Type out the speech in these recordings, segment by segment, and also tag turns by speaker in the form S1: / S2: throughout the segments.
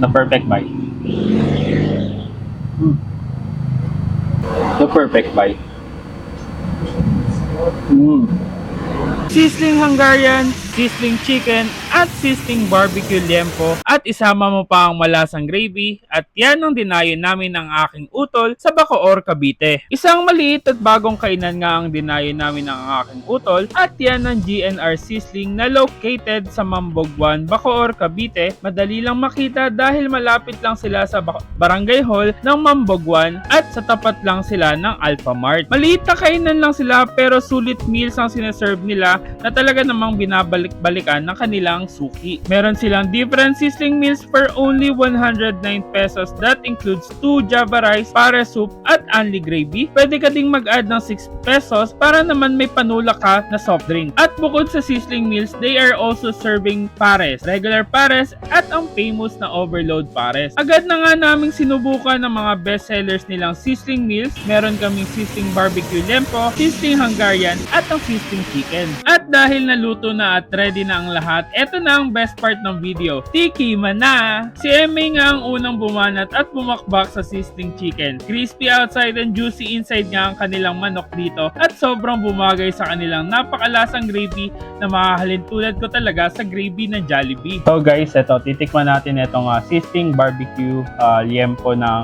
S1: The perfect bite. The perfect bite.
S2: Sizzling Hungarian, sizzling chicken, at sizzling barbecue liempo at isama mo pa ang malasang gravy at yan ang dinayo namin ng aking utol sa Bacoor, Cavite. Isang maliit at bagong kainan nga ang dinayo namin ng aking utol at yan ang GNR Sizzling na located sa Mambogwan, Bacoor, Cavite. Madali lang makita dahil malapit lang sila sa Barangay Hall ng Mambogwan at sa tapat lang sila ng Alpha Mart. Maliit na kainan lang sila pero sulit meals ang sineserve nila na talaga namang binabalik-balikan ng kanilang suki. Meron silang different sizzling meals for only 109 pesos. That includes 2 Java rice, pare soup, at only gravy. Pwede ka ding mag-add ng 6 pesos para naman may panula ka na soft drink. At bukod sa sizzling meals, they are also serving pares, regular pares, at ang famous na overload pares. Agad na nga naming sinubukan ng mga best sellers nilang sizzling meals. Meron kaming sizzling barbecue liempo, sizzling Hungarian, at ang sizzling chicken. At dahil naluto na at ready na ang lahat, eto na ang best part ng video. Tikiman na! Si Emmy nga ang unang bumanat at bumakbak sa sizzling chicken. Crispy outside and juicy inside nga ang kanilang manok dito at sobrang bumagay sa kanilang napakalasang gravy na makahalin tulad ko talaga sa gravy ng Jollibee.
S1: So guys, eto, titikman natin itong sizzling barbecue liempo ng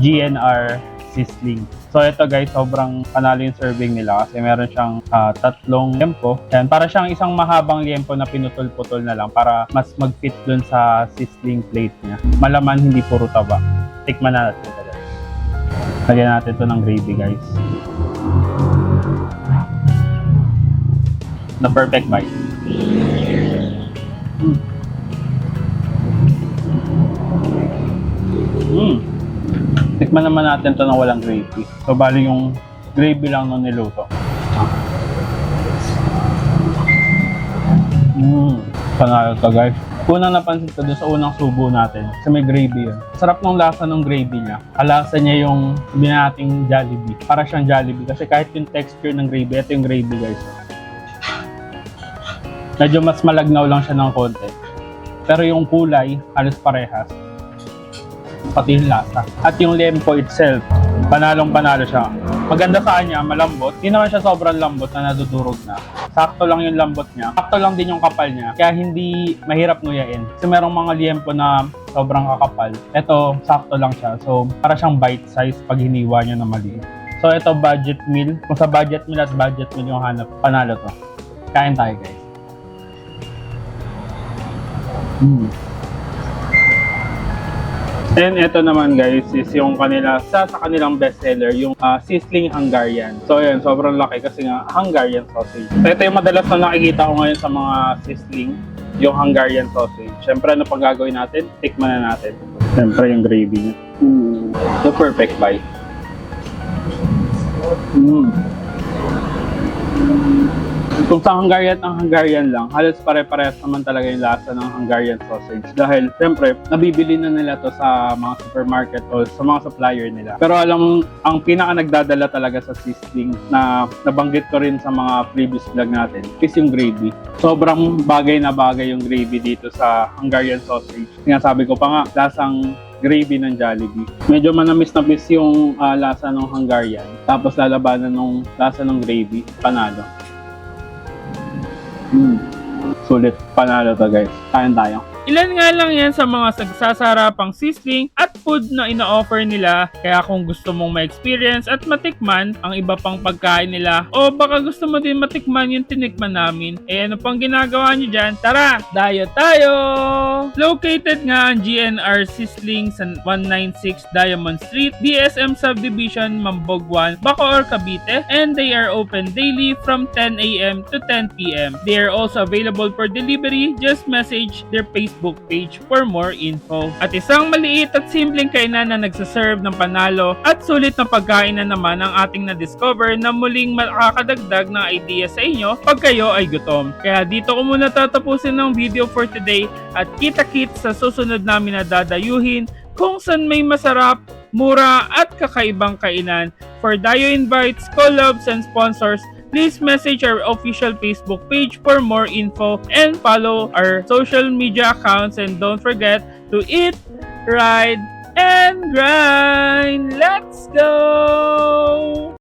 S1: GNR Sizzling. So ito guys, sobrang panalo yung serving nila kasi meron siyang tatlong liempo. Yan, para siyang isang mahabang liempo na pinutol-putol na lang para mas mag-fit dun sa sizzling plate niya. Malaman, hindi puro taba. Tikman na natin ito guys. Lagyan natin ito ng gravy guys. The perfect bite. Tikman naman natin ito na walang gravy. So, bali yung gravy lang nung niluto. Panalo to guys. Unang napansin ko doon sa unang subo natin, kasi may gravy yun. Sarap ng lasa ng gravy niya. Kalasa niya yung binating Jollibee. Para siyang Jollibee. Kasi kahit yung texture ng gravy, ito yung gravy guys. Medyo mas malagnaw lang siya ng konti. Pero yung kulay, halos parehas. Pati yung lasa. At yung liempo itself, panalong-panalo siya. Maganda sa kanya, malambot. Hindi naman siya sobrang lambot na nadudurog na. Sakto lang yung lambot niya. Sakto lang din yung kapal niya. Kaya hindi mahirap nguyain. Kasi merong mga liempo na sobrang kakapal. Ito, sakto lang siya. So, para siyang bite size pag hiniwa niya na maliit. So, ito budget meal. Kung sa budget meal at budget meal yung hanap, panalo to. Kain tayo guys. And ito naman guys is yung sa kanilang bestseller, yung sizzling Hungarian. So yun, sobrang laki kasi nga Hungarian sausage. So ito yung madalas na nakikita ko ngayon sa mga sizzling, yung Hungarian sausage. Siyempre ano pang gagawin natin? Tikman na natin. Siyempre yung gravy niya. The perfect bite. Kung sa Hungarian ang Hungarian lang, halos pare-parehas naman talaga yung lasa ng Hungarian sausage. Dahil, siyempre, nabibili na nila to sa mga supermarket o sa mga supplier nila. Pero alam, ang pinaka nagdadala talaga sa sizzling na nabanggit ko rin sa mga previous vlog natin is yung gravy. Sobrang bagay na bagay yung gravy dito sa Hungarian sausage. Sinasabi ko pa nga, lasang gravy ng Jollibee. Medyo manamis-namis yung lasa ng Hungarian. Tapos lalabanan ng lasa ng gravy. Panalo. Sulit. Panalo to guys. Kain tayo.
S2: Ilan nga lang yan sa mga sagsasarapang sizzling at food na ina-offer nila. Kaya kung gusto mong ma-experience at matikman ang iba pang pagkain nila o baka gusto mo din matikman yung tinikman namin, ano pang ginagawa nyo dyan? Tara! Dayo tayo! Located nga ang GNR Sizzling sa 196 Diamond Street, DSM Subdivision, Mambogwan, Bacoor, Cavite, and they are open daily from 10 a.m. to 10 p.m. They are also available for delivery. Just message their Facebook page for more info. At isang maliit at simpleng kainan na nagsaserve ng panalo at sulit na pagkain na naman ang ating na-discover na muling makakadagdag ng idea sa inyo pag kayo ay gutom. Kaya dito ko muna tatapusin ng video for today at kita-kits sa susunod namin na dadayuhin kung saan may masarap, mura at kakaibang kainan. For Dayo Invites, collabs and sponsors, please message our official Facebook page for more info and follow our social media accounts, and don't forget to eat, ride, and grind. Let's go!